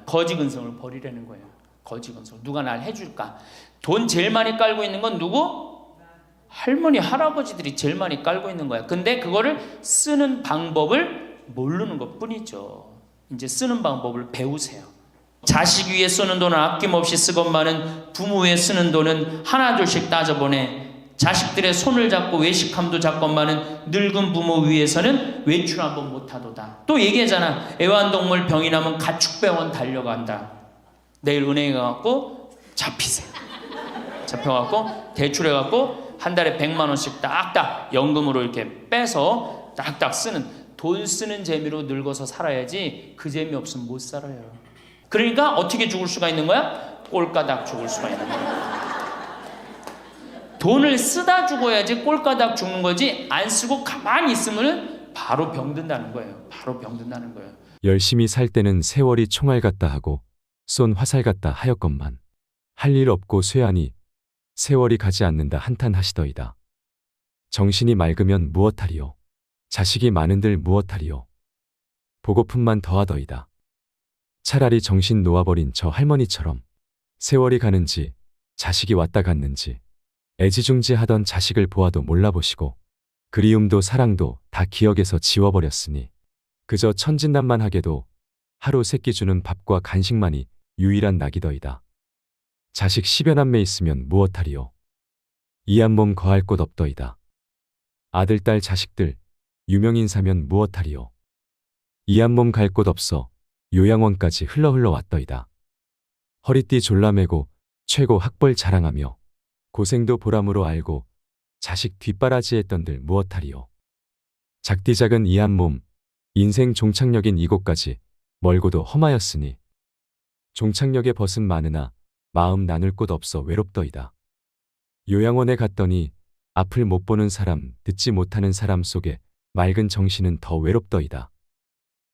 거지 근성을 버리라는 거예요. 거지 근성. 누가 날 해줄까? 돈 제일 많이 깔고 있는 건 누구? 할머니, 할아버지들이 제일 많이 깔고 있는 거야. 근데 그거를 쓰는 방법을 모르는 것 뿐이죠. 이제 쓰는 방법을 배우세요. 자식 위에 쓰는 돈은 아낌없이 쓰건만은 부모 위에 쓰는 돈은 하나둘씩 따져보내. 자식들의 손을 잡고 외식함도 잡건만은 늙은 부모 위해서는 외출 한번 못하도다. 또 얘기하잖아. 애완동물 병이 나면 가축병원 달려간다. 내일 은행에 가갖고 잡히세요. 잡혀갖고 대출해갖고 한 달에 100만 원씩 딱딱 연금으로 이렇게 빼서 딱딱 쓰는, 돈 쓰는 재미로 늙어서 살아야지 그 재미 없으면 못 살아요. 그러니까 어떻게 죽을 수가 있는 거야? 꼴까닥 죽을 수가 있는 거야. 돈을 쓰다 죽어야지 꼴까닥 죽는 거지, 안 쓰고 가만히 있으면 바로 병든다는 거예요. 바로 병든다는 거예요. 열심히 살 때는 세월이 총알 같다 하고 쏜 화살 같다 하였건만 할 일 없고 쇠하니 세월이 가지 않는다 한탄하시더이다. 정신이 맑으면 무엇하리요? 자식이 많은들 무엇하리요? 보고품만 더하더이다. 차라리 정신 놓아버린 저 할머니처럼 세월이 가는지 자식이 왔다 갔는지 애지중지하던 자식을 보아도 몰라보시고 그리움도 사랑도 다 기억에서 지워버렸으니 그저 천진난만하게도 하루 세끼 주는 밥과 간식만이 유일한 낙이더이다. 자식 10여 남매 있으면 무엇하리요? 이한 몸 거할 곳 없더이다. 아들, 딸, 자식들 유명인사면 무엇하리요? 이한 몸 갈 곳 없어 요양원까지 흘러 왔더이다. 허리띠 졸라매고 최고 학벌 자랑하며 고생도 보람으로 알고 자식 뒷바라지 했던들 무엇하리요? 작디 작은 이한 몸 인생 종착역인 이곳까지 멀고도 험하였으니 종착역에 벗은 많으나 마음 나눌 곳 없어 외롭더이다. 요양원에 갔더니 앞을 못 보는 사람, 듣지 못하는 사람 속에 맑은 정신은 더 외롭더이다.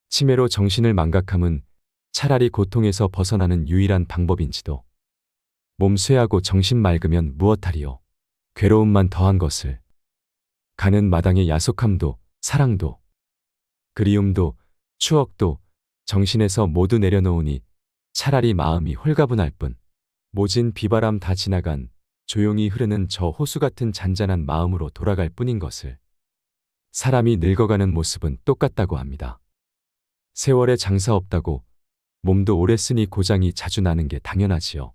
치매로 정신을 망각함은 차라리 고통에서 벗어나는 유일한 방법인지도. 몸 쇠하고 정신 맑으면 무엇하리요? 괴로움만 더한 것을. 가는 마당의 야속함도 사랑도 그리움도 추억도 정신에서 모두 내려놓으니 차라리 마음이 홀가분할 뿐 모진 비바람 다 지나간 조용히 흐르는 저 호수 같은 잔잔한 마음으로 돌아갈 뿐인 것을. 사람이 늙어가는 모습은 똑같다고 합니다. 세월에 장사 없다고 몸도 오래 쓰니 고장이 자주 나는 게 당연하지요.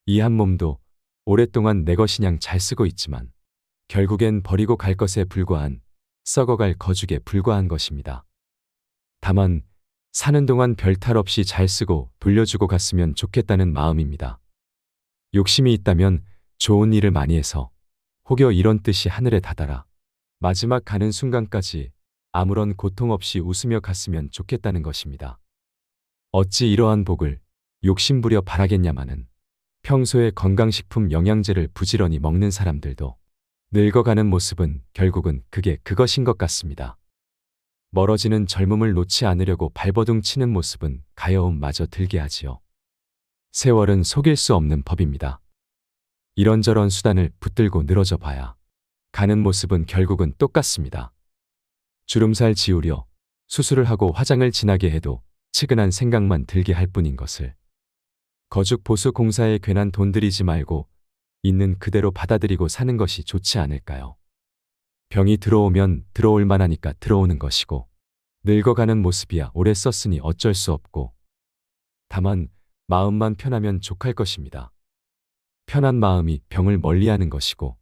이 한 몸도 오랫동안 내 것이냥 잘 쓰고 있지만 결국엔 버리고 갈 것에 불과한 썩어갈 거죽에 불과한 것입니다. 다만 사는 동안 별탈 없이 잘 쓰고 돌려주고 갔으면 좋겠다는 마음입니다. 욕심이 있다면 좋은 일을 많이 해서 혹여 이런 뜻이 하늘에 다다라 마지막 가는 순간까지 아무런 고통 없이 웃으며 갔으면 좋겠다는 것입니다. 어찌 이러한 복을 욕심부려 바라겠냐마는 평소에 건강식품 영양제를 부지런히 먹는 사람들도 늙어가는 모습은 결국은 그게 그것인 것 같습니다. 멀어지는 젊음을 놓지 않으려고 발버둥 치는 모습은 가여움마저 들게 하지요. 세월은 속일 수 없는 법입니다. 이런저런 수단을 붙들고 늘어져 봐야 가는 모습은 결국은 똑같습니다. 주름살 지우려 수술을 하고 화장을 진하게 해도 측은한 생각만 들게 할 뿐인 것을. 거죽 보수 공사에 괜한 돈 들이지 말고 있는 그대로 받아들이고 사는 것이 좋지 않을까요? 병이 들어오면 들어올 만하니까 들어오는 것이고 늙어가는 모습이야 오래 썼으니 어쩔 수 없고 다만 마음만 편하면 족할 것입니다. 편한 마음이 병을 멀리하는 것이고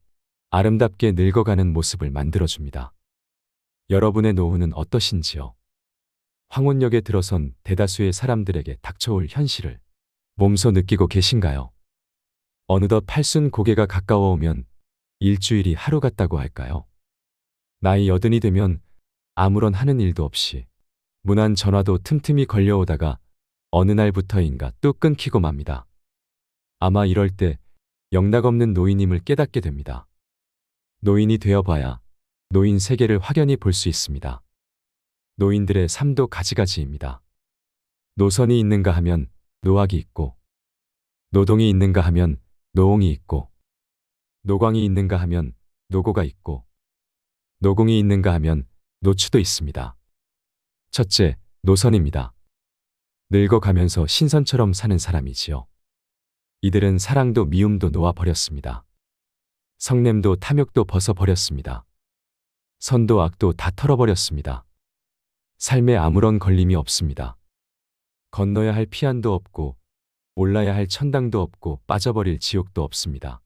아름답게 늙어가는 모습을 만들어줍니다. 여러분의 노후는 어떠신지요? 황혼역에 들어선 대다수의 사람들에게 닥쳐올 현실을 몸소 느끼고 계신가요? 어느덧 팔순 고개가 가까워오면 일주일이 하루 같다고 할까요? 나이 80이 되면 아무런 하는 일도 없이 무난 전화도 틈틈이 걸려오다가 어느 날부터인가 뚝 끊기고 맙니다. 아마 이럴 때 영락없는 노인임을 깨닫게 됩니다. 노인이 되어봐야 노인 세계를 확연히 볼 수 있습니다. 노인들의 삶도 가지가지입니다. 노선이 있는가 하면 노학이 있고 노동이 있는가 하면 노홍이 있고 노광이 있는가 하면 노고가 있고 노궁이 있는가 하면 노추도 있습니다. 첫째, 노선입니다. 늙어가면서 신선처럼 사는 사람이지요. 이들은 사랑도 미움도 놓아버렸습니다. 성냄도 탐욕도 벗어버렸습니다. 선도 악도 다 털어버렸습니다. 삶에 아무런 걸림이 없습니다. 건너야 할 피안도 없고 올라야 할 천당도 없고 빠져버릴 지옥도 없습니다.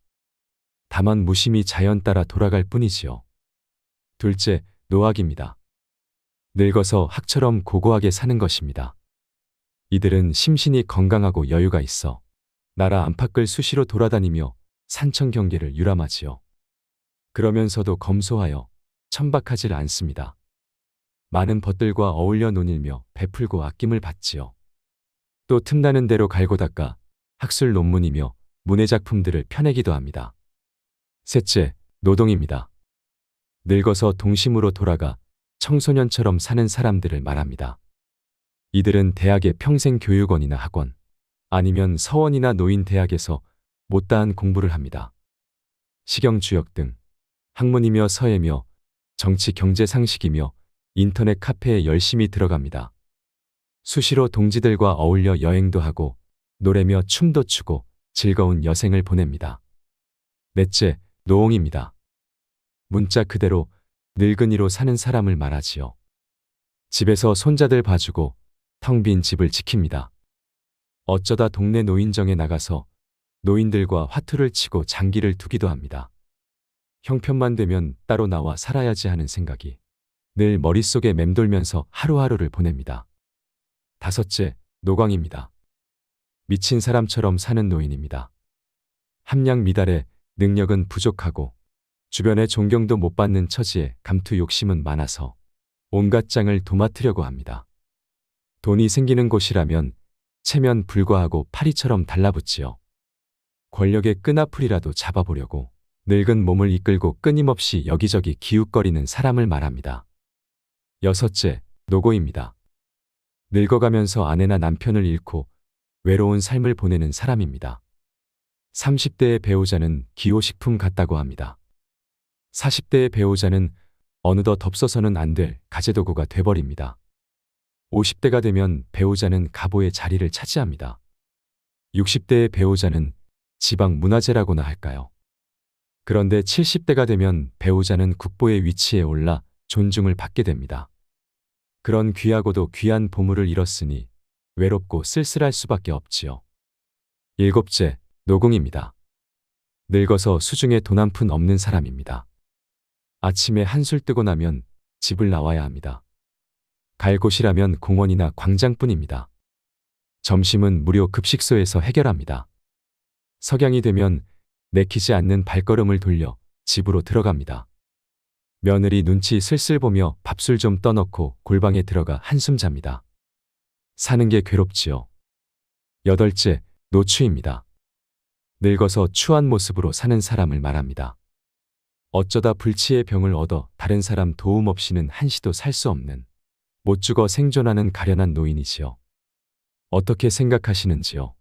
다만 무심히 자연 따라 돌아갈 뿐이지요. 둘째, 노학입니다. 늙어서 학처럼 고고하게 사는 것입니다. 이들은 심신이 건강하고 여유가 있어 나라 안팎을 수시로 돌아다니며 산청 경계를 유람하지요. 그러면서도 검소하여 천박하질 않습니다. 많은 벗들과 어울려 논일며 베풀고 아낌을 받지요. 또 틈나는 대로 갈고 닦아 학술 논문이며 문해작품들을 펴내기도 합니다. 셋째, 노동입니다. 늙어서 동심으로 돌아가 청소년처럼 사는 사람들을 말합니다. 이들은 대학의 평생교육원이나 학원, 아니면 서원이나 노인대학에서 못다한 공부를 합니다. 식영주역 등 학문이며 서예며 정치 경제 상식이며 인터넷 카페에 열심히 들어갑니다. 수시로 동지들과 어울려 여행도 하고 노래며 춤도 추고 즐거운 여생을 보냅니다. 넷째, 노홍입니다. 문자 그대로 늙은이로 사는 사람을 말하지요. 집에서 손자들 봐주고 텅 빈 집을 지킵니다. 어쩌다 동네 노인정에 나가서 노인들과 화투를 치고 장기를 두기도 합니다. 형편만 되면 따로 나와 살아야지 하는 생각이 늘 머릿속에 맴돌면서 하루하루를 보냅니다. 다섯째, 노광입니다. 미친 사람처럼 사는 노인입니다. 함량 미달에 능력은 부족하고 주변의 존경도 못 받는 처지에 감투 욕심은 많아서 온갖 장을 도맡으려고 합니다. 돈이 생기는 곳이라면 체면 불과하고 파리처럼 달라붙지요. 권력의 끈앞풀이라도 잡아보려고 늙은 몸을 이끌고 끊임없이 여기저기 기웃거리는 사람을 말합니다. 여섯째, 노고입니다. 늙어가면서 아내나 남편을 잃고 외로운 삶을 보내는 사람입니다. 30대의 배우자는 기호식품 같다고 합니다. 40대의 배우자는 어느덧 덥서서는 안 될 가재도구가 돼버립니다. 50대가 되면 배우자는 가보의 자리를 차지합니다. 60대의 배우자는 지방 문화재라고나 할까요? 그런데 70대가 되면 배우자는 국보의 위치에 올라 존중을 받게 됩니다. 그런 귀하고도 귀한 보물을 잃었으니 외롭고 쓸쓸할 수밖에 없지요. 일곱째, 노궁입니다. 늙어서 수중에 돈 한 푼 없는 사람입니다. 아침에 한술 뜨고 나면 집을 나와야 합니다. 갈 곳이라면 공원이나 광장뿐입니다. 점심은 무료 급식소에서 해결합니다. 석양이 되면 내키지 않는 발걸음을 돌려 집으로 들어갑니다. 며느리 눈치 슬슬 보며 밥술 좀 떠넣고 골방에 들어가 한숨 잡니다. 사는 게 괴롭지요. 여덟째, 노추입니다. 늙어서 추한 모습으로 사는 사람을 말합니다. 어쩌다 불치의 병을 얻어 다른 사람 도움 없이는 한시도 살 수 없는 못 죽어 생존하는 가련한 노인이지요. 어떻게 생각하시는지요?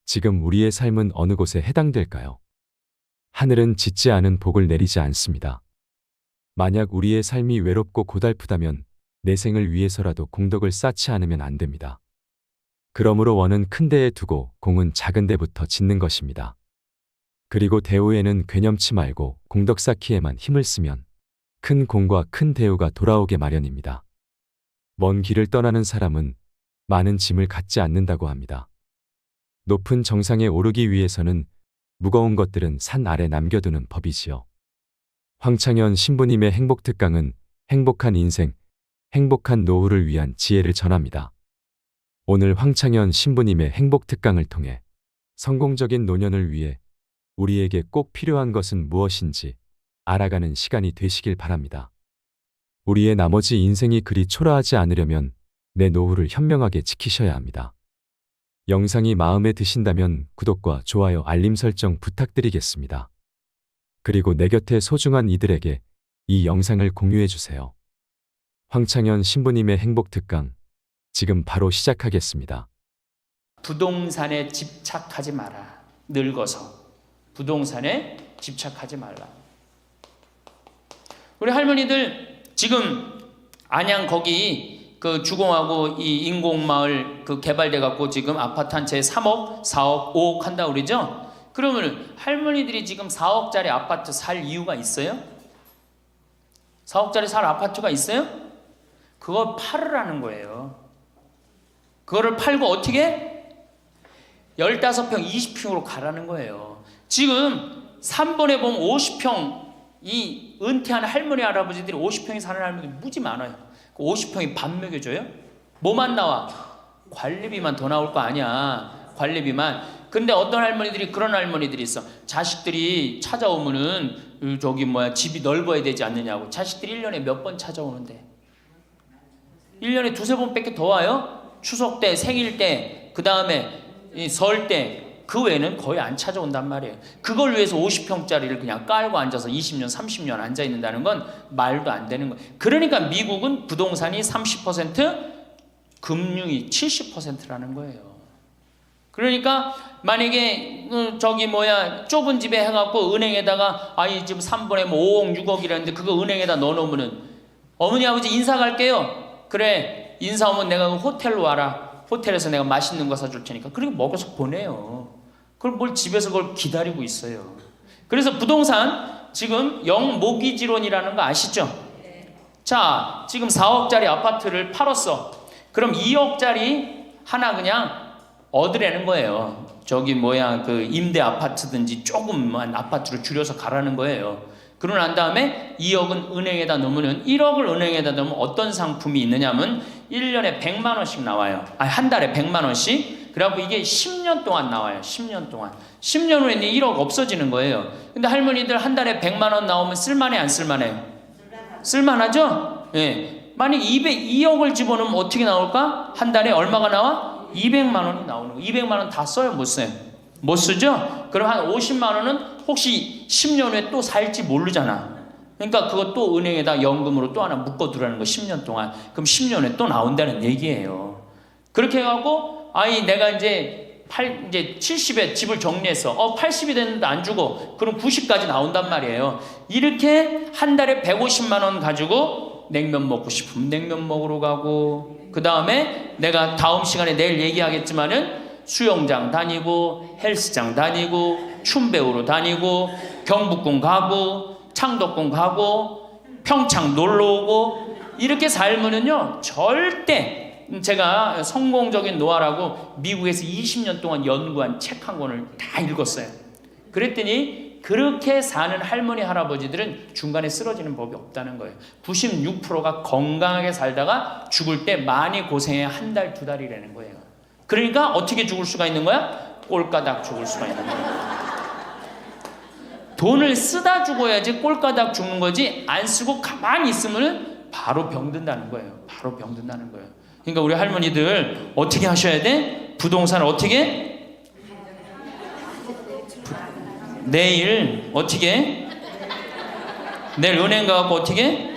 지금 우리의 삶은 어느 곳에 해당될까요? 하늘은 짓지 않은 복을 내리지 않습니다. 만약 우리의 삶이 외롭고 고달프다면 내 생을 위해서라도 공덕을 쌓지 않으면 안 됩니다. 그러므로 원은 큰 데에 두고 공은 작은 데부터 짓는 것입니다. 그리고 대우에는 괴념치 말고 공덕 쌓기에만 힘을 쓰면 큰 공과 큰 대우가 돌아오게 마련입니다. 먼 길을 떠나는 사람은 많은 짐을 갖지 않는다고 합니다. 높은 정상에 오르기 위해서는 무거운 것들은 산 아래 남겨두는 법이지요. 황창현 신부님의 행복특강은 행복한 인생, 행복한 노후를 위한 지혜를 전합니다. 오늘 황창현 신부님의 행복특강을 통해 성공적인 노년을 위해 우리에게 꼭 필요한 것은 무엇인지 알아가는 시간이 되시길 바랍니다. 우리의 나머지 인생이 그리 초라하지 않으려면 내 노후를 현명하게 지키셔야 합니다. 영상이 마음에 드신다면 구독과 좋아요, 알림 설정 부탁드리겠습니다. 그리고 내 곁에 소중한 이들에게 이 영상을 공유해 주세요. 황창현 신부님의 행복특강 지금 바로 시작하겠습니다. 부동산에 집착하지 마라. 늙어서 부동산에 집착하지 말라. 우리 할머니들 지금 안양 거기 그 주공하고 이 인공마을 그 개발돼 갖고 지금 아파트 한 채에 3억, 4억, 5억 한다 그러죠? 그러면 할머니들이 지금 4억짜리 아파트 살 이유가 있어요? 4억짜리 살 아파트가 있어요? 그걸 팔으라는 거예요. 그거를 팔고 어떻게? 15평, 20평으로 가라는 거예요. 지금 3번에 보면 50평, 이 은퇴한 할머니 할아버지들이 50평에 사는 할머니들이 무지 많아요. 그 50평이 밥 먹여줘요? 뭐만 나와? 관리비만 더 나올 거 아니야. 관리비만. 근데 어떤 할머니들이 그런 할머니들이 있어. 자식들이 찾아오면은 집이 넓어야 되지 않느냐고. 자식들이 1년에 몇 번 찾아오는데 1년에 두세 번밖에 더 와요? 추석 때, 생일 때, 그 다음에 설 때. 그 외에는 거의 안 찾아온단 말이에요. 그걸 위해서 50평짜리를 그냥 깔고 앉아서 20년, 30년 앉아 있는다는 건 말도 안 되는 거예요. 그러니까 미국은 부동산이 30%, 금융이 70%라는 거예요. 그러니까 만약에 좁은 집에 해갖고 은행에다가 지금 3번에 뭐 5억, 6억이라는데 그거 은행에다 넣어놓으면은 어머니 아버지 인사 갈게요. 그래, 인사 오면 내가 호텔로 와라. 호텔에서 내가 맛있는 거 사줄 테니까. 그리고 먹여서 보내요. 그걸 뭘 집에서 그걸 기다리고 있어요. 그래서 부동산 지금 영모기지론이라는 거 아시죠? 자, 지금 4억짜리 아파트를 팔았어. 그럼 2억짜리 하나 그냥 얻으라는 거예요. 그 임대 아파트든지 조금만 아파트로 줄여서 가라는 거예요. 그러고 난 다음에 2억은 은행에다 넣으면 1억을 은행에다 넣으면 어떤 상품이 있느냐면 1년에 100만 원씩 나와요. 한 달에 100만 원씩. 그래갖고 이게 10년 동안 나와요. 10년 동안. 10년 후에는 1억 없어지는 거예요. 근데 할머니들 한 달에 100만 원 나오면 쓸만해 안 쓸만해요? 쓸만하죠? 예. 만약 2억을 집어넣으면 어떻게 나올까? 한 달에 얼마가 나와? 200만 원이 나오는 거예요. 200만 원 다 써요? 못 써요? 못 쓰죠? 그럼 한 50만 원은 혹시 10년 후에 또 살지 모르잖아. 그러니까 그거 또 은행에다 연금으로 또 하나 묶어두라는 거 10년 동안. 그럼 10년 후에 또 나온다는 얘기예요. 그렇게 해갖고 내가 이제 70에 집을 정리했어. 80이 됐는데 안 주고 그럼 90까지 나온단 말이에요. 이렇게 한 달에 150만 원 가지고 냉면 먹고 싶으면 냉면 먹으러 가고, 그 다음에 내가 다음 시간에 내일 얘기하겠지만은 수영장 다니고 헬스장 다니고 춤 배우러 다니고 경복궁 가고 창덕궁 가고 평창 놀러 오고 이렇게 살면은요 절대, 제가 성공적인 노하라고 미국에서 20년 동안 연구한 책 한 권을 다 읽었어요. 그랬더니 그렇게 사는 할머니 할아버지들은 중간에 쓰러지는 법이 없다는 거예요. 96%가 건강하게 살다가 죽을 때 많이 고생해 한 달, 두 달이라는 거예요. 그러니까 어떻게 죽을 수가 있는 거야? 꼴까닥 죽을 수가 있는 거야. 돈을 쓰다 죽어야지 꼴까닥 죽는 거지, 안 쓰고 가만히 있으면 바로 병든다는 거예요. 바로 병든다는 거예요. 그러니까 우리 할머니들 어떻게 하셔야 돼? 부동산을 어떻게? 내일 어떻게? 내일 은행 가갖고 어떻게?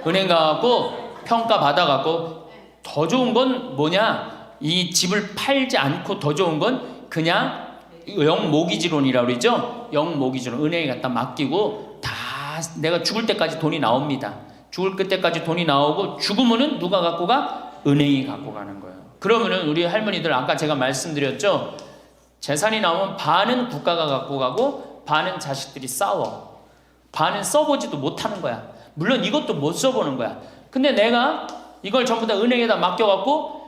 은행 가갖고 평가 받아갖고, 더 좋은 건 뭐냐? 이 집을 팔지 않고 더 좋은 건 그냥 영모기지론이라고 그러죠? 영모기지론. 은행에 갖다 맡기고 다 내가 죽을 때까지 돈이 나옵니다. 죽을 때까지 돈이 나오고 죽으면은 누가 갖고 가? 은행이 갖고 가는 거예요. 그러면은 우리 할머니들 아까 제가 말씀드렸죠? 재산이 나오면 반은 국가가 갖고 가고 반은 자식들이 싸워. 반은 써보지도 못하는 거야. 물론 이것도 못 써보는 거야. 근데 내가 이걸 전부 다 은행에다 맡겨갖고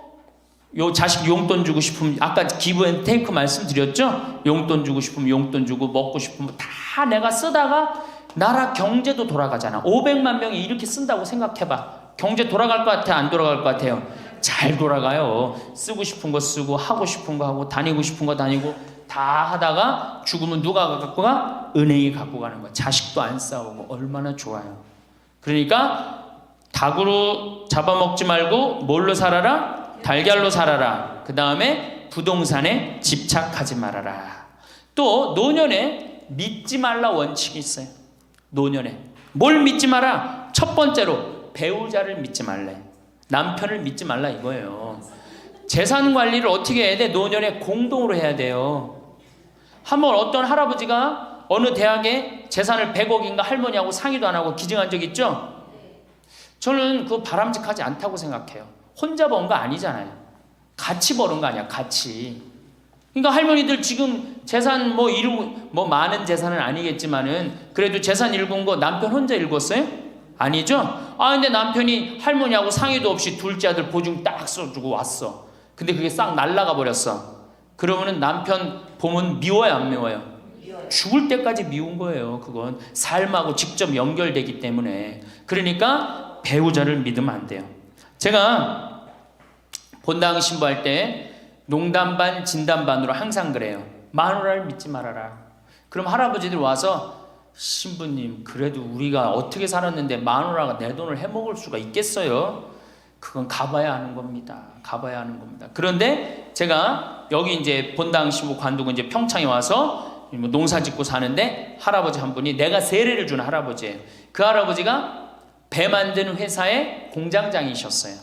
요 자식 용돈 주고 싶으면, 아까 기브 앤 테이크 말씀드렸죠? 용돈 주고 싶으면 용돈 주고 먹고 싶으면 다 내가 쓰다가 나라 경제도 돌아가잖아. 500만 명이 이렇게 쓴다고 생각해봐. 경제 돌아갈 것 같아? 안 돌아갈 것 같아요? 잘 돌아가요. 쓰고 싶은 거 쓰고 하고 싶은 거 하고 다니고 싶은 거 다니고 다 하다가 죽으면 누가 갖고 가? 은행이 갖고 가는 거야. 자식도 안 싸우고. 얼마나 좋아요. 그러니까 닭으로 잡아먹지 말고 뭘로 살아라? 달걀로 살아라. 그 다음에 부동산에 집착하지 말아라. 또 노년에 믿지 말라 원칙이 있어요. 노년에 뭘 믿지 마라? 첫 번째로 배우자를 믿지 말래. 남편을 믿지 말라 이거예요. 재산 관리를 어떻게 해야 돼? 노년에 공동으로 해야 돼요. 한번 어떤 할아버지가 어느 대학에 재산을 100억인가 할머니하고 상의도 안 하고 기증한 적 있죠? 저는 그거 바람직하지 않다고 생각해요. 혼자 번 거 아니잖아요. 같이 버는 거 아니야, 같이. 그러니까 할머니들 지금 재산 뭐 많은 재산은 아니겠지만은 그래도 재산 읽은 거 남편 혼자 읽었어요? 아니죠? 근데 남편이 할머니하고 상의도 없이 둘째 아들 보증 딱 써주고 왔어. 근데 그게 싹 날라가 버렸어. 그러면은 남편 보면 미워요, 안 미워요? 죽을 때까지 미운 거예요. 그건 삶하고 직접 연결되기 때문에. 그러니까 배우자를 믿으면 안 돼요. 제가 본당 신부할 때 농담 반 진담 반으로 항상 그래요. 마누라를 믿지 말아라. 그럼 할아버지들 와서 신부님 그래도 우리가 어떻게 살았는데 마누라가 내 돈을 해먹을 수가 있겠어요? 그건 가봐야 하는 겁니다. 가봐야 하는 겁니다. 그런데 제가 여기 이제 본당 신부 관두고 이제 평창에 와서 농사 짓고 사는데 할아버지 한 분이 내가 세례를 준 할아버지예요. 그 할아버지가 배 만드는 회사의 공장장이셨어요.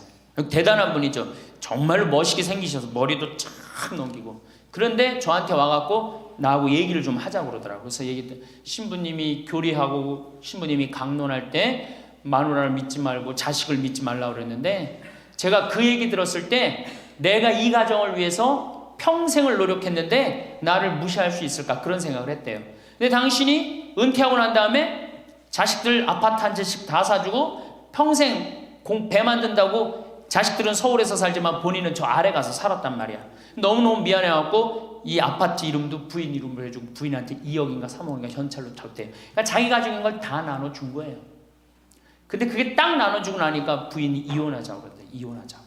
대단한 분이죠. 정말로 멋있게 생기셔서 머리도 쫙 넘기고. 그런데 저한테 와갖고 나하고 얘기를 좀 하자고 그러더라고요. 그래서 얘기했더니 신부님이 교리하고 신부님이 강론할 때 마누라를 믿지 말고 자식을 믿지 말라고 그랬는데 제가 그 얘기 들었을 때 내가 이 가정을 위해서 평생을 노력했는데 나를 무시할 수 있을까 그런 생각을 했대요. 근데 당신이 은퇴하고 난 다음에 자식들 아파트 한 채씩 다 사주고 평생 배 만든다고 자식들은 서울에서 살지만 본인은 저 아래 가서 살았단 말이야. 너무너무 미안해갖고 이 아파트 이름도 부인 이름으로 해주고 부인한테 2억인가 3억인가 현찰로 줬대요. 그러니까 자기 가족인 걸 다 나눠준 거예요. 근데 그게 딱 나눠주고 나니까 부인이 이혼하자고 그랬대요. 이혼하자고.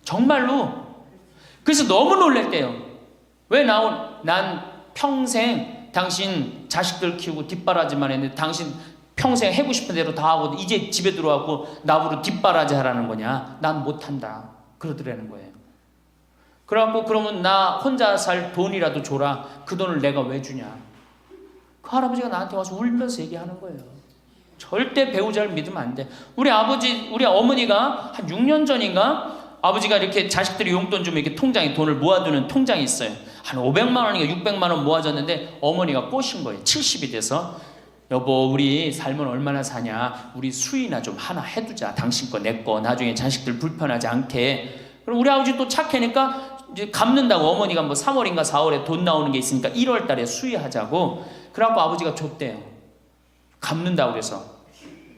정말로. 그래서 너무 놀랬대요. 왜 난 평생 당신 자식들 키우고 뒷바라지만 했는데 당신 평생 해고 싶은 대로 다 하고 이제 집에 들어와고 나보고 뒷바라지 하라는 거냐? 난 못한다. 그러더라는 거예요. 그래갖고 그러면 나 혼자 살 돈이라도 줘라. 그 돈을 내가 왜 주냐? 그 할아버지가 나한테 와서 울면서 얘기하는 거예요. 절대 배우자를 믿으면 안 돼. 우리 어머니가 한 6년 전인가 아버지가 이렇게 자식들이 용돈 주면 이렇게 통장에 돈을 모아두는 통장이 있어요. 한 500만 원인가 600만 원 모아졌는데 어머니가 꼬신 거예요. 70이 돼서 여보 우리 살면 얼마나 사냐. 우리 수의나 좀 하나 해두자. 당신 거 내 거 나중에 자식들 불편하지 않게. 그럼 우리 아버지 또 착하니까 이제 갚는다고 어머니가 뭐 3월인가 4월에 돈 나오는 게 있으니까 1월 달에 수의하자고. 그래갖고 아버지가 줬대요. 갚는다고 그래서.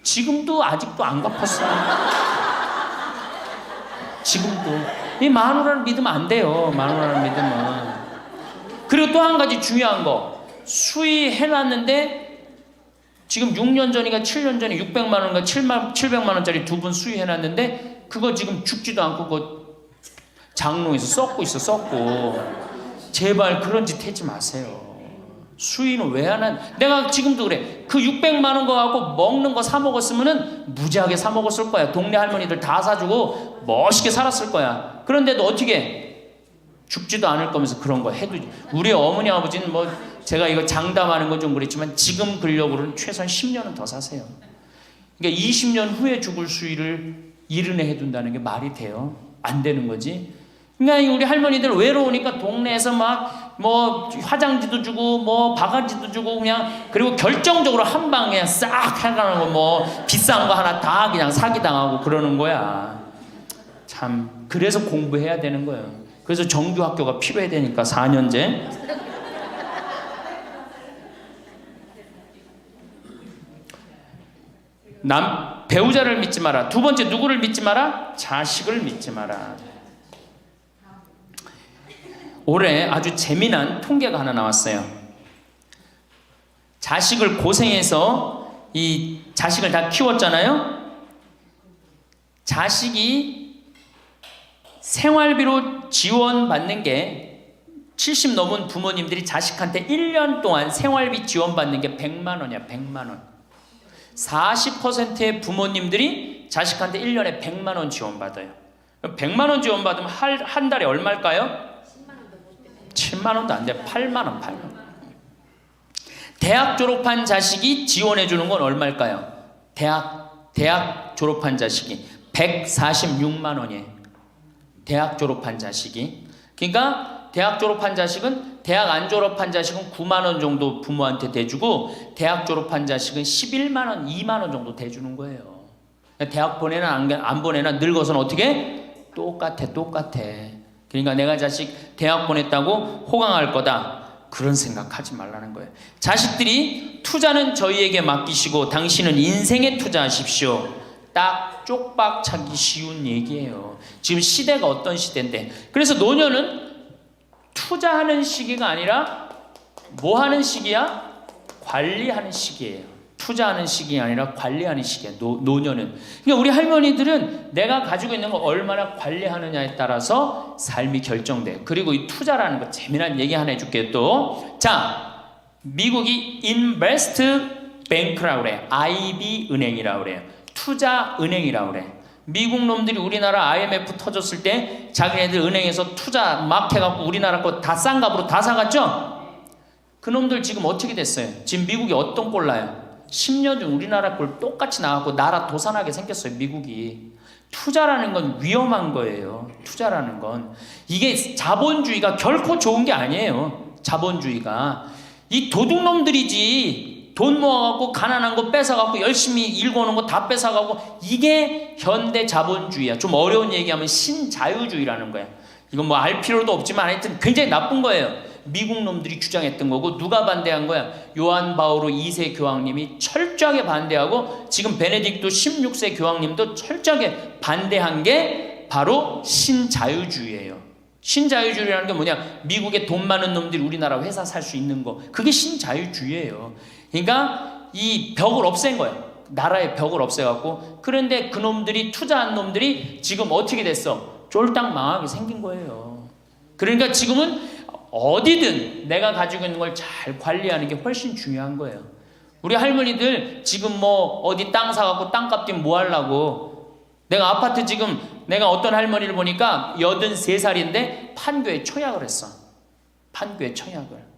지금도 아직도 안 갚았어요. 지금도. 이 마누라를 믿으면 안 돼요. 마누라를 믿으면. 그리고 또 한 가지 중요한 거. 수의해놨는데 지금 6년 전인가 7년 전에 600만 원인가 700만 원짜리 2분 수의해놨는데 그거 지금 죽지도 않고 그거 장롱에서 썩고 있어. 썩고. 제발 그런 짓 하지 마세요. 수의는 왜 하나? 내가 지금도 그래. 그 600만 원 거 갖고 먹는 거 사 먹었으면은 무지하게 사 먹었을 거야. 동네 할머니들 다 사주고 멋있게 살았을 거야. 그런데도 어떻게 죽지도 않을 거면서 그런 거 해도. 우리 어머니 아버지는 뭐 제가 이거 장담하는 건 좀 그랬지만 지금 근력으로는 최소한 10년은 더 사세요. 그러니까 20년 후에 죽을 수의를 이른해 해둔다는 게 말이 돼요? 안 되는 거지. 그러니까 우리 할머니들 외로우니까 동네에서 막 뭐 화장지도 주고 뭐 바가지도 주고 그냥 그리고 결정적으로 한 방에 싹 해가는 거 뭐 비싼 거 하나 다 그냥 사기당하고 그러는 거야. 참 그래서 공부해야 되는 거예요. 그래서 정규 학교가 필요해야 되니까 4년제. 배우자를 믿지 마라. 두 번째 누구를 믿지 마라? 자식을 믿지 마라. 올해 아주 재미난 통계가 하나 나왔어요. 자식을 고생해서 이 자식을 다 키웠잖아요. 자식이 생활비로 지원받는 게 70 넘은 부모님들이 자식한테 1년 동안 생활비 지원받는 게 100만 원이야. 100만 원. 40%의 부모님들이 자식한테 1년에 100만 원 지원받아요. 100만 원 지원받으면 한 달에 얼마일까요? 7만 원도 안 돼. 8만 원, 8만 원. 대학 졸업한 자식이 지원해 주는 건 얼마일까요? 대학 졸업한 자식이 146만 원이에요. 대학 졸업한 자식이. 그러니까 대학 졸업한 자식은 대학 안 졸업한 자식은 9만 원 정도 부모한테 대주고 대학 졸업한 자식은 11만 원, 2만 원 정도 대주는 거예요. 대학 보내나 안 보내나 늙어서는 어떻게? 똑같아. 그러니까 내가 자식 대학 보냈다고 호강할 거다. 그런 생각하지 말라는 거예요. 자식들이 투자는 저희에게 맡기시고 당신은 인생에 투자하십시오. 딱 쪽박 차기 쉬운 얘기예요. 지금 시대가 어떤 시대인데. 그래서 노년은 투자하는 시기가 아니라 뭐 하는 시기야? 관리하는 시기예요. 투자하는 시기가 아니라 관리하는 시기야. 노년은. 그러니까 우리 할머니들은 내가 가지고 있는 걸 얼마나 관리하느냐에 따라서 삶이 결정돼. 그리고 이 투자라는 거 재미난 얘기 하나 해줄게요. 또 자, 미국이 인베스트 뱅크라고 그래. IB 은행이라고 그래요. 투자 은행이라고 그래. 미국 놈들이 우리나라 IMF 터졌을 때 자기네들 은행에서 투자 막 해갖고 우리나라 거 다 싼 값으로 다 사갔죠? 그 놈들 지금 어떻게 됐어요? 지금 미국이 어떤 꼴 나요? 10년 전 우리나라 꼴 똑같이 나왔고 나라 도산하게 생겼어요. 미국이. 투자라는 건 위험한 거예요. 투자라는 건. 이게 자본주의가 결코 좋은 게 아니에요. 자본주의가. 이 도둑놈들이지. 돈 모아갖고 가난한 거 뺏어갖고 열심히 일궈놓은 거 다 뺏어가고 이게 현대 자본주의야. 좀 어려운 얘기하면 신자유주의라는 거야. 이건 뭐 알 필요도 없지만 하여튼 굉장히 나쁜 거예요. 미국 놈들이 주장했던 거고 누가 반대한 거야? 요한 바오로 2세 교황님이 철저하게 반대하고 지금 베네딕토 16세 교황님도 철저하게 반대한 게 바로 신자유주의예요. 신자유주의라는 게 뭐냐? 미국에 돈 많은 놈들이 우리나라 회사 살 수 있는 거. 그게 신자유주의예요. 그러니까 이 벽을 없앤 거예요. 나라의 벽을 없애갖고. 그런데 그 놈들이 투자한 놈들이 지금 어떻게 됐어? 쫄딱 망하게 생긴 거예요. 그러니까 지금은 어디든 내가 가지고 있는 걸 잘 관리하는 게 훨씬 중요한 거예요. 우리 할머니들 지금 뭐 어디 땅 사갖고 땅값 뛰면 뭐 하려고. 내가 아파트 지금 내가 어떤 할머니를 보니까 83살인데 판교에 청약을 했어. 판교에 청약을.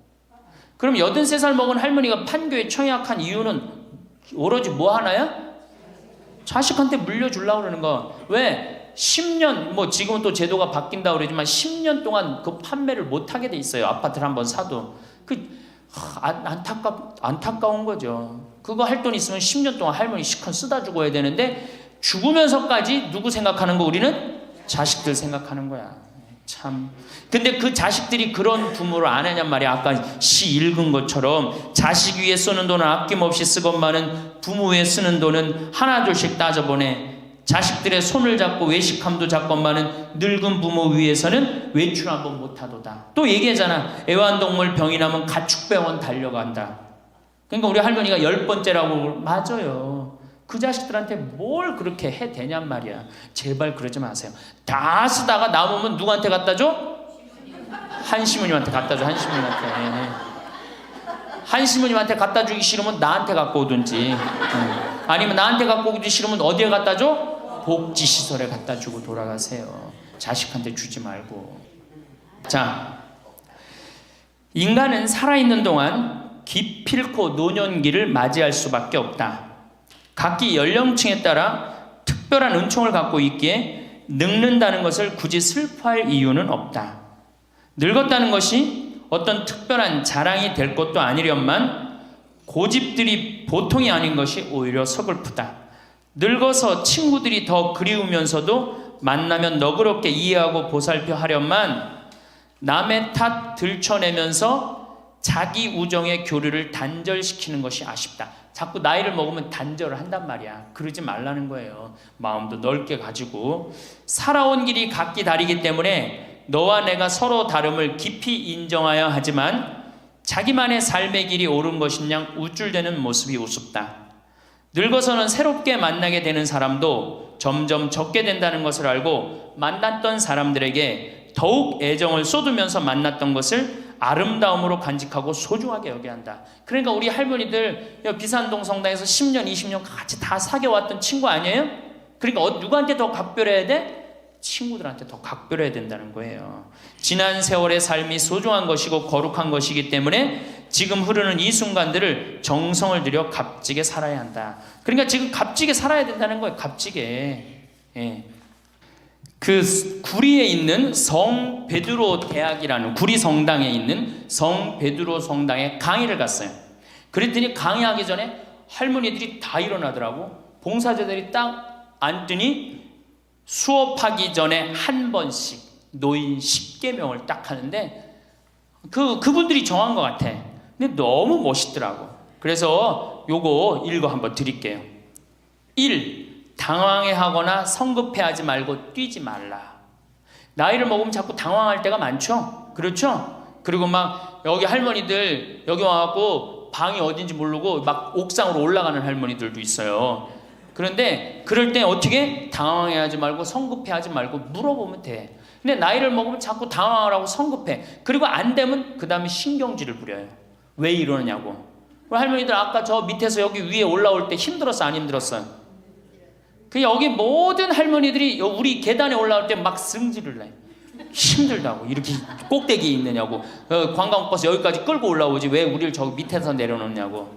그럼 83살 먹은 할머니가 판교에 청약한 이유는 오로지 뭐 하나야? 자식한테 물려주려고 그러는 거. 왜? 10년, 뭐 지금은 또 제도가 바뀐다고 그러지만 10년 동안 그 판매를 못하게 돼 있어요. 아파트를 한번 사도. 안타까운 거죠. 그거 할 돈 있으면 10년 동안 할머니 시컨 쓰다 죽어야 되는데 죽으면서까지 누구 생각하는 거? 우리는 자식들 생각하는 거야. 참. 근데 그 자식들이 그런 부모를 안 하냔 말이야. 아까 시 읽은 것처럼 자식 위에 쓰는 돈은 아낌없이 쓰건만은 부모 위에 쓰는 돈은 하나둘씩 따져보내. 자식들의 손을 잡고 외식함도 잡건만은 늙은 부모 위해서는 외출 한번 못하도다. 또 얘기하잖아. 애완동물 병이 나면 가축병원 달려간다. 그러니까 우리 할머니가 10번째라고. 맞아요. 그 자식들한테 뭘 그렇게 해대냔 말이야. 제발 그러지 마세요. 다 쓰다가 남으면 누구한테 갖다 줘? 한시모님한테 갖다 줘. 한시모님한테. 한시모님한테 갖다 주기 싫으면 나한테 갖고 오든지. 아니면 나한테 갖고 오기 싫으면 어디에 갖다 줘? 복지시설에 갖다 주고 돌아가세요. 자식한테 주지 말고. 자, 인간은 살아있는 동안 기필코 노년기를 맞이할 수밖에 없다. 각기 연령층에 따라 특별한 은총을 갖고 있기에 늙는다는 것을 굳이 슬퍼할 이유는 없다. 늙었다는 것이 어떤 특별한 자랑이 될 것도 아니련만 고집들이 보통이 아닌 것이 오히려 서글프다. 늙어서 친구들이 더 그리우면서도 만나면 너그럽게 이해하고 보살펴 하련만 남의 탓 들춰내면서 자기 우정의 교류를 단절시키는 것이 아쉽다. 자꾸 나이를 먹으면 단절을 한단 말이야. 그러지 말라는 거예요. 마음도 넓게 가지고. 살아온 길이 각기 다르기 때문에 너와 내가 서로 다름을 깊이 인정하여야 하지만 자기만의 삶의 길이 옳은 것인양 우쭐대는 모습이 우습다. 늙어서는 새롭게 만나게 되는 사람도 점점 적게 된다는 것을 알고 만났던 사람들에게 더욱 애정을 쏟으면서 만났던 것을 아름다움으로 간직하고 소중하게 여겨야 한다. 그러니까 우리 할머니들 비산동 성당에서 10년, 20년 같이 다 사귀어왔던 친구 아니에요? 그러니까 누구한테 더 각별해야 돼? 친구들한테 더 각별해야 된다는 거예요. 지난 세월의 삶이 소중한 것이고 거룩한 것이기 때문에 지금 흐르는 이 순간들을 정성을 들여 값지게 살아야 한다. 그러니까 지금 값지게 살아야 된다는 거예요. 값지게. 예. 그 구리에 있는 성 베드로 대학이라는 구리 성당에 있는 성 베드로 성당에 강의를 갔어요. 그랬더니 강의하기 전에 할머니들이 다 일어나더라고. 봉사자들이 딱 앉더니 수업하기 전에 한 번씩 노인 10계명을 딱 하는데 그분들이 정한 것 같아. 근데 너무 멋있더라고. 그래서 요거 읽어 한번 드릴게요. 1. 당황해하거나 성급해하지 말고 뛰지 말라. 나이를 먹으면 자꾸 당황할 때가 많죠. 그렇죠? 그리고 막 여기 할머니들 여기 와갖고 방이 어딘지 모르고 막 옥상으로 올라가는 할머니들도 있어요. 그런데 그럴 때 어떻게 당황해하지 말고 성급해하지 말고 물어보면 돼. 근데 나이를 먹으면 자꾸 당황을 하고 성급해. 그리고 안 되면 그 다음에 신경질을 부려요. 왜 이러느냐고. 할머니들 아까 저 밑에서 여기 위에 올라올 때 힘들었어 안 힘들었어요? 그 여기 모든 할머니들이 우리 계단에 올라올 때 막 승질을 내. 힘들다고. 이렇게 꼭대기에 있느냐고. 관광버스 여기까지 끌고 올라오지 왜 우리를 저기 밑에서 내려놓냐고.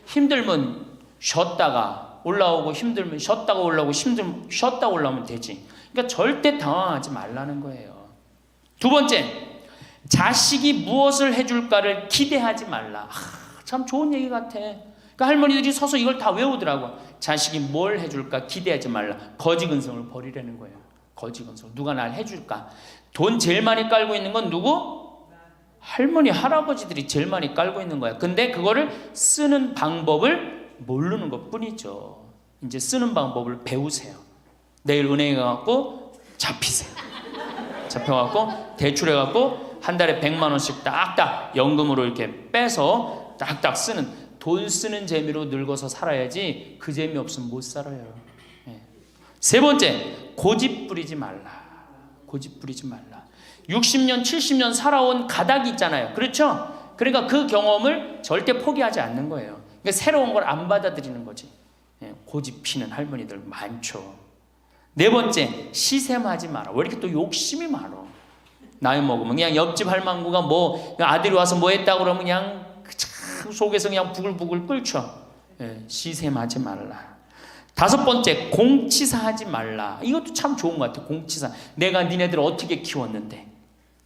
힘들면 쉬었다가 올라오고 힘들면 쉬었다가 올라오고 힘들면 쉬었다가 올라오면 되지. 그러니까 절대 당황하지 말라는 거예요. 두 번째, 자식이 무엇을 해줄까를 기대하지 말라. 참 좋은 얘기 같아. 그러니까 할머니들이 서서 이걸 다 외우더라고. 자식이 뭘 해줄까 기대하지 말라. 거지근성을 버리라는 거예요. 거지근성. 누가 날 해줄까. 돈 제일 많이 깔고 있는 건 누구? 할머니 할아버지들이 제일 많이 깔고 있는 거야. 근데 그거를 쓰는 방법을 모르는 것 뿐이죠. 이제 쓰는 방법을 배우세요. 내일 은행에 가갖고 잡히세요. 잡혀갖고 대출해갖고 한 달에 100만 원씩 딱딱 연금으로 이렇게 빼서 딱딱 쓰는, 돈 쓰는 재미로 늙어서 살아야지 그 재미 없으면 못 살아요. 세 번째, 고집 부리지 말라. 고집 부리지 말라. 60년 70년 살아온 가닥이 있잖아요. 그렇죠? 그러니까 그 경험을 절대 포기하지 않는 거예요. 그러니까 새로운 걸 안 받아들이는 거지. 고집 피는 할머니들 많죠. 네 번째, 시샘하지 마라. 왜 이렇게 또 욕심이 많아? 나이 먹으면 그냥 옆집 할망구가 뭐 아들이 와서 뭐 했다고 그러면 그냥 속에서 그냥 부글부글 끓죠. 시샘하지 말라. 다섯 번째, 공치사하지 말라. 이것도 참 좋은 것 같아. 공치사. 내가 니네들 어떻게 키웠는데,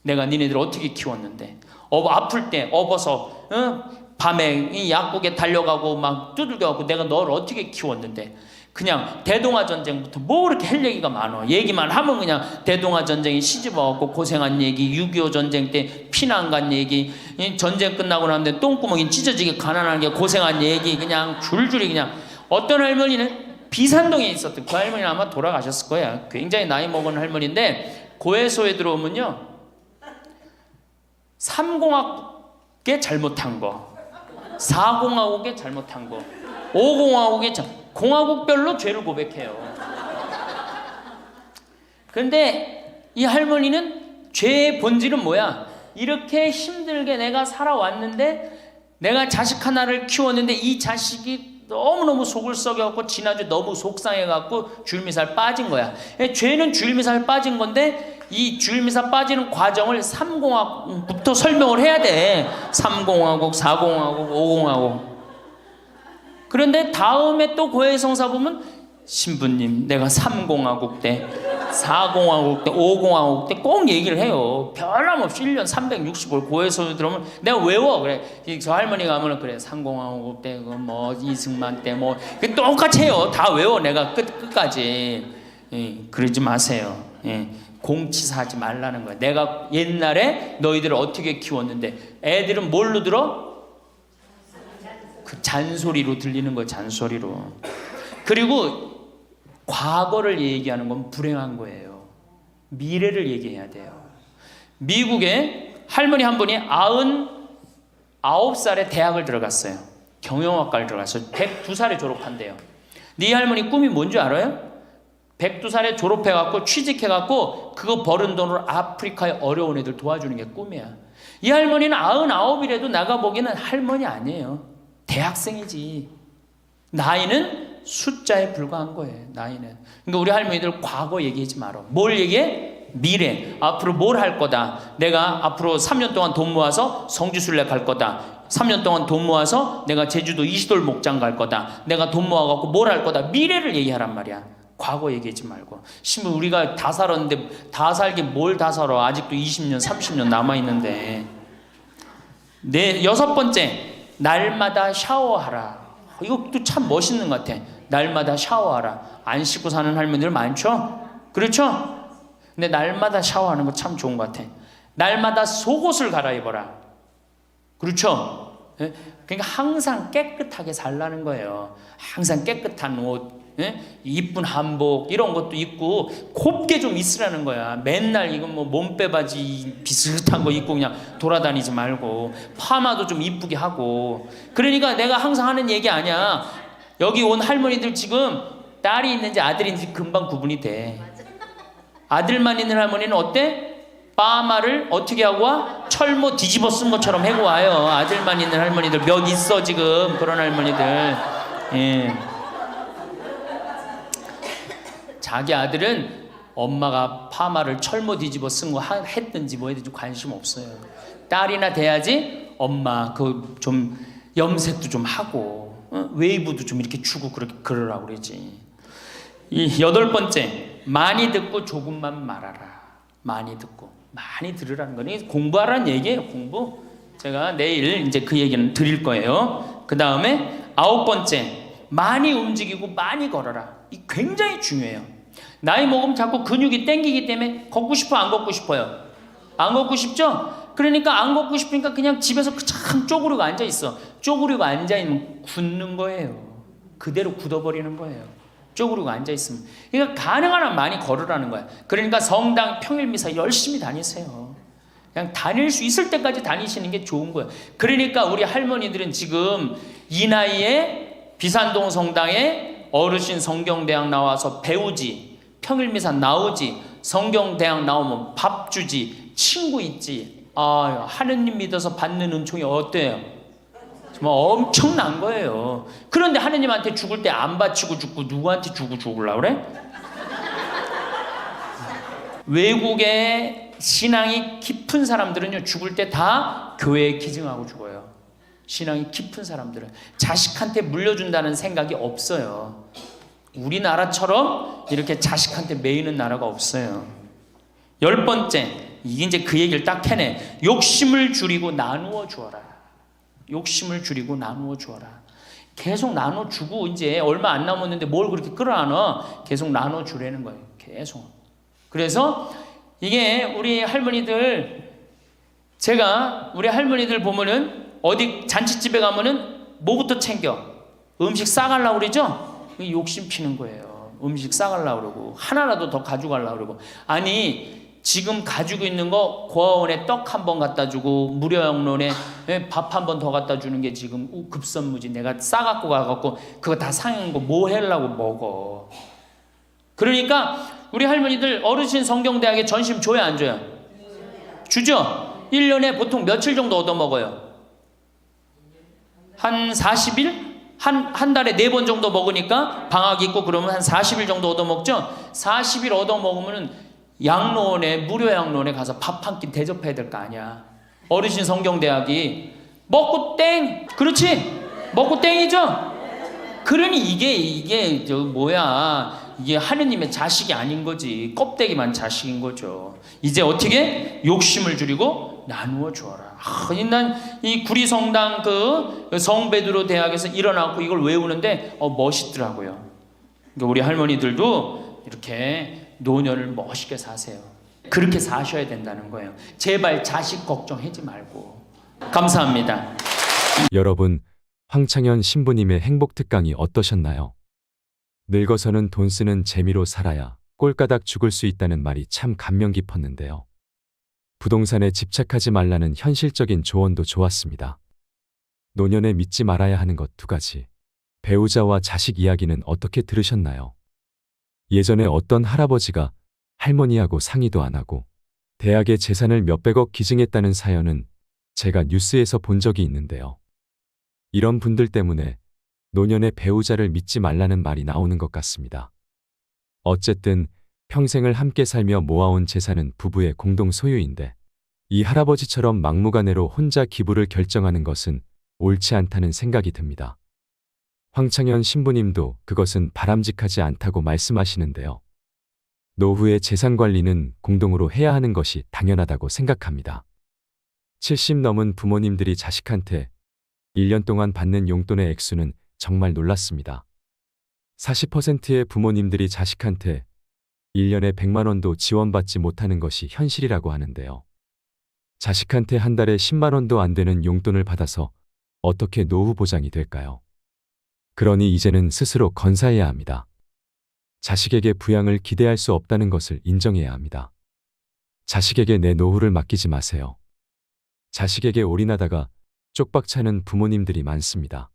내가 니네들 어떻게 키웠는데, 아플 때 업어서 밤에 이 약국에 달려가고 막 두들겨갖고 내가 너를 어떻게 키웠는데. 그냥 대동아 전쟁부터 뭐 이렇게 할 얘기가 많아. 얘기만 하면 그냥 대동아 전쟁에 시집와갖고 고생한 얘기, 6.25 전쟁 때 피난 간 얘기, 전쟁 끝나고 나는데 똥구멍이 찢어지게 가난하게 고생한 얘기, 그냥 줄줄이 그냥. 어떤 할머니는 비산동에 있었던 그 할머니는 아마 돌아가셨을 거야. 굉장히 나이 먹은 할머니인데 고해소에 들어오면요 3공학에 잘못한 거, 4공화국에 잘못한 거, 5공화국에 공화국별로 죄를 고백해요. 그런데 이 할머니는 죄의 본질은 뭐야? 이렇게 힘들게 내가 살아왔는데, 내가 자식 하나를 키웠는데 이 자식이 너무너무 속을 썩여갖고 지난주 너무 속상해갖고 줄미살 빠진 거야. 죄는 줄미살 빠진 건데 이 줄미살 빠지는 과정을 3공화국부터 설명을 해야 돼. 3공화국, 4공화국, 5공화국. 그런데 다음에 또 고해성사 보면 신부님 내가 3공화국 때, 4공화국 때, 5공화국 때 꼭 얘기를 해요. 변함없이 1년 365일 고해성사 들어오면 내가 외워. 그래. 저 할머니가 하면 그래 3공화국 때 뭐 이승만 때 뭐 똑같이 해요. 다 외워 내가 끝까지. 그러지 마세요. 공치사하지 말라는 거야. 내가 옛날에 너희들을 어떻게 키웠는데. 애들은 뭘로 들어? 그 잔소리로 들리는 거예요. 잔소리로. 그리고 과거를 얘기하는 건 불행한 거예요. 미래를 얘기해야 돼요. 미국에 할머니 한 분이 99살에 대학을 들어갔어요. 경영학과를 들어갔어요. 102살에 졸업한대요. 네 할머니 꿈이 뭔지 알아요? 102살에 졸업해갖고 취직해갖고 그거 버는 돈으로 아프리카의 어려운 애들 도와주는 게 꿈이야. 이 할머니는 99이라도 나가보기에는 할머니 아니에요. 대학생이지. 나이는 숫자에 불과한 거예요. 나이는. 그러니까 우리 할머니들 과거 얘기하지 마라. 뭘 얘기해? 미래. 앞으로 뭘 할 거다. 내가 앞으로 3년 동안 돈 모아서 성지순례 갈 거다. 3년 동안 돈 모아서 내가 제주도 이시돌 목장 갈 거다. 내가 돈 모아갖고 뭘 할 거다. 미래를 얘기하란 말이야. 과거 얘기하지 말고. 신부 우리가 다 살았는데 다 살게 뭘 다 살아. 아직도 20년 30년 남아있는데. 여섯 번째, 날마다 샤워하라. 이것도 참 멋있는 것 같아. 날마다 샤워하라. 안 씻고 사는 할머니들 많죠? 그렇죠? 근데 날마다 샤워하는 거 참 좋은 것 같아. 날마다 속옷을 갈아입어라. 그렇죠? 그러니까 항상 깨끗하게 살라는 거예요. 항상 깨끗한 옷, 이쁜 한복 이런 것도 입고 곱게 좀 있으라는 거야. 맨날 이건 뭐 몸빼바지 비슷한 거 입고 그냥 돌아다니지 말고 파마도 좀 이쁘게 하고. 그러니까 내가 항상 하는 얘기 아니야. 여기 온 할머니들 지금 딸이 있는지 아들이 있는지 금방 구분이 돼. 아들만 있는 할머니는 어때? 파마를 어떻게 하고 와? 철모 뒤집어 쓴 것처럼 해고 와요. 아들만 있는 할머니들 몇 있어 지금 그런 할머니들. 예. 자기 아들은 엄마가 파마를 철모 뒤집어 쓴 거 했든지 뭐 했든지 관심 없어요. 딸이나 돼야지 엄마 그 좀 염색도 좀 하고 웨이브도 좀 이렇게 주고 그러라고 그러지. 이 여덟 번째, 많이 듣고 조금만 말하라. 많이 듣고 많이 들으라는 거니 공부하라는 얘기예요. 공부. 제가 내일 이제 그 얘기는 드릴 거예요. 그 다음에 아홉 번째, 많이 움직이고 많이 걸어라. 이 굉장히 중요해요. 나이 먹으면 자꾸 근육이 땡기기 때문에 걷고 싶어 안 걷고 싶어요? 안 걷고 싶죠? 그러니까 안 걷고 싶으니까 그냥 집에서 참 쪼그리고 앉아있어. 쪼그리고 앉아있으면 굳는 거예요. 그대로 굳어버리는 거예요. 쪼그리고 앉아있으면. 그러니까 가능한 한 많이 걸으라는 거야. 그러니까 성당 평일미사 열심히 다니세요. 그냥 다닐 수 있을 때까지 다니시는 게 좋은 거예요. 그러니까 우리 할머니들은 지금 이 나이에 비산동 성당에 어르신 성경대학 나와서 배우지, 평일미사 나오지, 성경대학 나오면 밥 주지, 친구 있지. 아, 하느님 믿어서 받는 은총이 어때요? 정말 엄청난 거예요. 그런데 하느님한테 죽을 때 안 바치고 죽고 누구한테 주고 죽으려고 그래? 외국에 신앙이 깊은 사람들은요, 죽을 때 다 교회에 기증하고 죽어요. 신앙이 깊은 사람들은 자식한테 물려준다는 생각이 없어요. 우리나라처럼 이렇게 자식한테 매이는 나라가 없어요. 열 번째, 이게 이제 그 얘기를 딱 해내. 욕심을 줄이고 나누어 주어라. 욕심을 줄이고 나누어 주어라. 계속 나눠 주고 이제 얼마 안 남았는데 뭘 그렇게 끌어안아? 계속 나눠 주라는 거예요. 계속. 그래서 이게 우리 할머니들, 제가 우리 할머니들 보면은 어디 잔치집에 가면은 뭐부터 챙겨? 음식 싸가려고 그러죠? 욕심 피는 거예요. 음식 싸가려고 그러고 하나라도 더 가져가려고 그러고. 아니 지금 가지고 있는 거 고아원에 떡 한 번 갖다 주고 무료양론에 밥 한 번 더 갖다 주는 게 지금 급선무지. 내가 싸갖고 가갖고 그거 다 상한 거 뭐 하려고 먹어. 그러니까 우리 할머니들 어르신 성경대학에 전심 줘야 안 줘요? 주죠? 1년에 보통 며칠 정도 얻어먹어요? 한 40일? 한 달에 4번 정도 먹으니까 방학 있고 그러면 한 40일 정도 얻어먹죠? 40일 얻어먹으면 양로원에, 무료 양로원에 가서 밥 한 끼 대접해야 될 거 아니야. 어르신 성경대학이 먹고 땡! 그렇지? 먹고 땡이죠? 그러니 이게 저 뭐야, 이게 하느님의 자식이 아닌 거지. 껍데기만 자식인 거죠. 이제 어떻게? 욕심을 줄이고 나누어 주어라. 난 이 구리성당 그 성베드로 대학에서 일어나고 이걸 외우는데 멋있더라고요. 그러니까 우리 할머니들도 이렇게 노년을 멋있게 사세요. 그렇게 사셔야 된다는 거예요. 제발 자식 걱정하지 말고. 감사합니다. 여러분, 황창현 신부님의 행복 특강이 어떠셨나요? 늙어서는 돈 쓰는 재미로 살아야 꼴까닥 죽을 수 있다는 말이 참 감명 깊었는데요. 부동산에 집착하지 말라는 현실적인 조언도 좋았습니다. 노년에 믿지 말아야 하는 것 2가지. 배우자와 자식 이야기는 어떻게 들으셨나요? 예전에 어떤 할아버지가 할머니하고 상의도 안 하고 대학에 재산을 몇백억 기증했다는 사연은 제가 뉴스에서 본 적이 있는데요. 이런 분들 때문에 노년에 배우자를 믿지 말라는 말이 나오는 것 같습니다. 어쨌든 평생을 함께 살며 모아온 재산은 부부의 공동 소유인데 이 할아버지처럼 막무가내로 혼자 기부를 결정하는 것은 옳지 않다는 생각이 듭니다. 황창현 신부님도 그것은 바람직하지 않다고 말씀하시는데요. 노후의 재산 관리는 공동으로 해야 하는 것이 당연하다고 생각합니다. 70 넘은 부모님들이 자식한테 1년 동안 받는 용돈의 액수는 정말 놀랐습니다. 40%의 부모님들이 자식한테 1년에 100만 원도 지원받지 못하는 것이 현실이라고 하는데요. 자식한테 한 달에 10만 원도 안 되는 용돈을 받아서 어떻게 노후 보장이 될까요? 그러니 이제는 스스로 건사해야 합니다. 자식에게 부양을 기대할 수 없다는 것을 인정해야 합니다. 자식에게 내 노후를 맡기지 마세요. 자식에게 올인하다가 쪽박 차는 부모님들이 많습니다.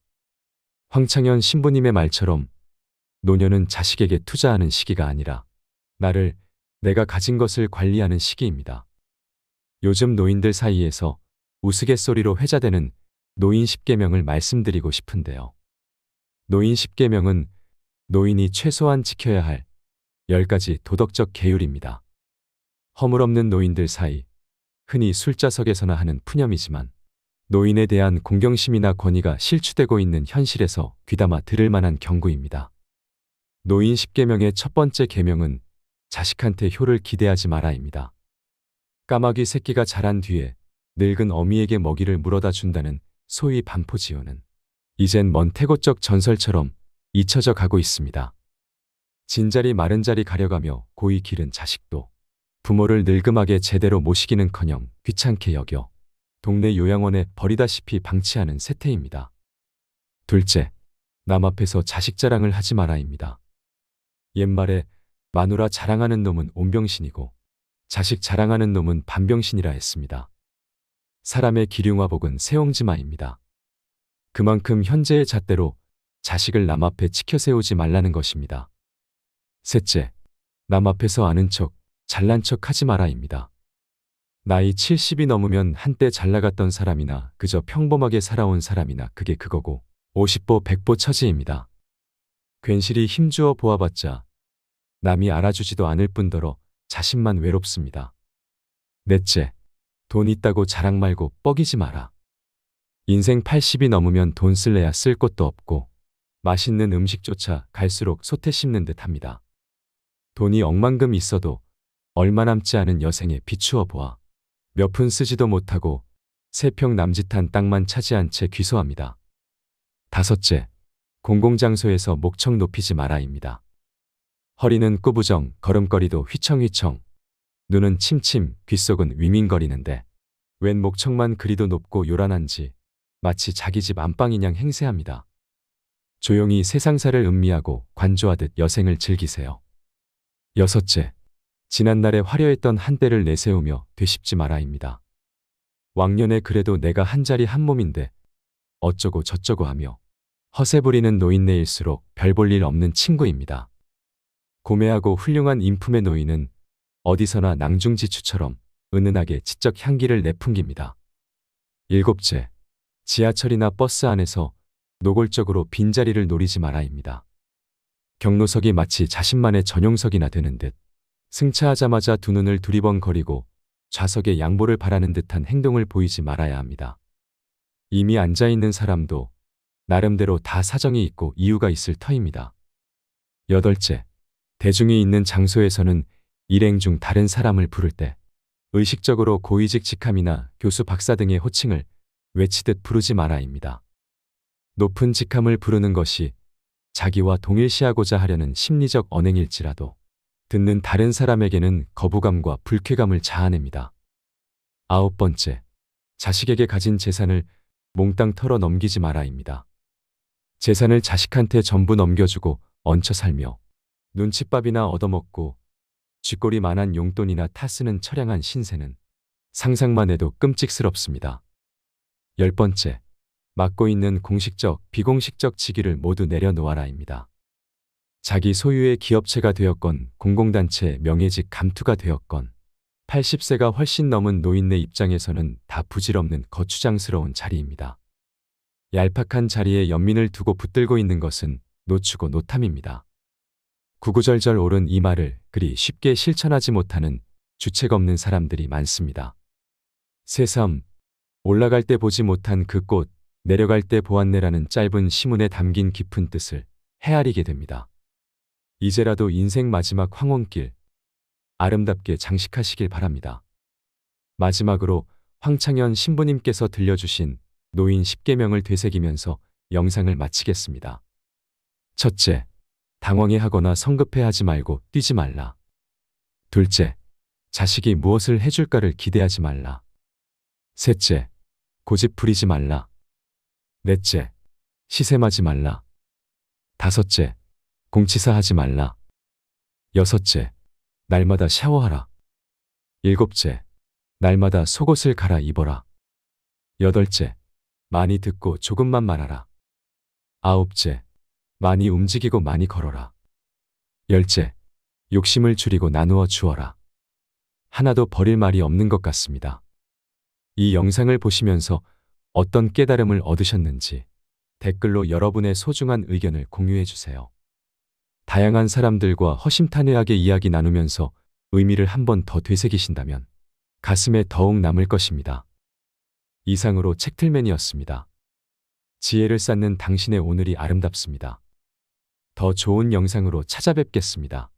황창현 신부님의 말처럼 노년은 자식에게 투자하는 시기가 아니라 내가 가진 것을 관리하는 시기입니다. 요즘 노인들 사이에서 우스갯소리로 회자되는 노인 10계명을 말씀드리고 싶은데요. 노인 10계명은 노인이 최소한 지켜야 할 10가지 도덕적 계율입니다. 허물없는 노인들 사이, 흔히 술자석에서나 하는 푸념이지만 노인에 대한 공경심이나 권위가 실추되고 있는 현실에서 귀담아 들을 만한 경고입니다. 노인 10계명의 첫 번째 계명은 자식한테 효를 기대하지 마라입니다. 까마귀 새끼가 자란 뒤에 늙은 어미에게 먹이를 물어다 준다는 소위 반포지효는 이젠 먼 태고적 전설처럼 잊혀져 가고 있습니다. 진자리 마른 자리 가려가며 고이 기른 자식도 부모를 늙음하게 제대로 모시기는커녕 귀찮게 여겨 동네 요양원에 버리다시피 방치하는 세태입니다. 둘째, 남 앞에서 자식 자랑을 하지 마라입니다. 옛말에 마누라 자랑하는 놈은 온병신이고 자식 자랑하는 놈은 반병신이라 했습니다. 사람의 기륭화복은 새옹지마입니다. 그만큼 현재의 잣대로 자식을 남 앞에 치켜 세우지 말라는 것입니다. 셋째, 남 앞에서 아는 척, 잘난 척 하지 마라입니다. 나이 70이 넘으면 한때 잘 나갔던 사람이나 그저 평범하게 살아온 사람이나 그게 그거고 50보 100보 처지입니다. 괜시리 힘주어 보아봤자 남이 알아주지도 않을 뿐더러 자신만 외롭습니다. 넷째, 돈 있다고 자랑 말고 뻐기지 마라. 인생 80이 넘으면 돈 쓸래야 쓸 곳도 없고 맛있는 음식조차 갈수록 솥에 씹는 듯 합니다. 돈이 억만금 있어도 얼마 남지 않은 여생에 비추어 보아 몇 푼 쓰지도 못하고 3평 남짓한 땅만 차지한 채 귀소합니다. 다섯째, 공공장소에서 목청 높이지 마라입니다. 허리는 꾸부정, 걸음걸이도 휘청휘청, 눈은 침침, 귓속은 위민거리는데 웬 목청만 그리도 높고 요란한지 마치 자기 집 안방이냥 행세합니다. 조용히 세상사를 음미하고 관조하듯 여생을 즐기세요. 여섯째, 지난날에 화려했던 한때를 내세우며 되씹지 마라입니다. 왕년에 그래도 내가 한 자리 한 몸인데 어쩌고 저쩌고 하며 허세 부리는 노인네일수록 별 볼 일 없는 친구입니다. 고매하고 훌륭한 인품의 노인은 어디서나 낭중지추처럼 은은하게 지적 향기를 내풍깁니다. 일곱째, 지하철이나 버스 안에서 노골적으로 빈자리를 노리지 마라입니다. 경로석이 마치 자신만의 전용석이나 되는 듯 승차하자마자 두 눈을 두리번거리고 좌석에 양보를 바라는 듯한 행동을 보이지 말아야 합니다. 이미 앉아있는 사람도 나름대로 다 사정이 있고 이유가 있을 터입니다. 여덟째, 대중이 있는 장소에서는 일행 중 다른 사람을 부를 때 의식적으로 고위직 직함이나 교수 박사 등의 호칭을 외치듯 부르지 마라입니다. 높은 직함을 부르는 것이 자기와 동일시하고자 하려는 심리적 언행일지라도 듣는 다른 사람에게는 거부감과 불쾌감을 자아냅니다. 아홉 번째, 자식에게 가진 재산을 몽땅 털어 넘기지 마라입니다. 재산을 자식한테 전부 넘겨주고 얹혀 살며 눈칫밥이나 얻어먹고 쥐꼬리만한 용돈이나 타쓰는 처량한 신세는 상상만 해도 끔찍스럽습니다. 열 번째, 맡고 있는 공식적, 비공식적 직위를 모두 내려놓아라입니다. 자기 소유의 기업체가 되었건 공공단체 명예직 감투가 되었건 80세가 훨씬 넘은 노인네 입장에서는 다 부질없는 거추장스러운 자리입니다. 얄팍한 자리에 연민을 두고 붙들고 있는 것은 노추고 노탐입니다. 구구절절 옳은 이 말을 그리 쉽게 실천하지 못하는 주책 없는 사람들이 많습니다. 새삼, 올라갈 때 보지 못한 그 꽃, 내려갈 때 보았네라는 짧은 시문에 담긴 깊은 뜻을 헤아리게 됩니다. 이제라도 인생 마지막 황혼길 아름답게 장식하시길 바랍니다. 마지막으로 황창현 신부님께서 들려주신 노인 10계명을 되새기면서 영상을 마치겠습니다. 첫째, 당황해하거나 성급해하지 말고 뛰지 말라. 둘째, 자식이 무엇을 해줄까를 기대하지 말라. 셋째, 고집 부리지 말라. 넷째, 시샘하지 말라. 다섯째, 공치사하지 말라. 여섯째, 날마다 샤워하라. 일곱째, 날마다 속옷을 갈아 입어라. 여덟째, 많이 듣고 조금만 말하라. 아홉째, 많이 움직이고 많이 걸어라. 열째, 욕심을 줄이고 나누어 주어라. 하나도 버릴 말이 없는 것 같습니다. 이 영상을 보시면서 어떤 깨달음을 얻으셨는지 댓글로 여러분의 소중한 의견을 공유해 주세요. 다양한 사람들과 허심탄회하게 이야기 나누면서 의미를 한 번 더 되새기신다면 가슴에 더욱 남을 것입니다. 이상으로 책틀맨이었습니다. 지혜를 쌓는 당신의 오늘이 아름답습니다. 더 좋은 영상으로 찾아뵙겠습니다.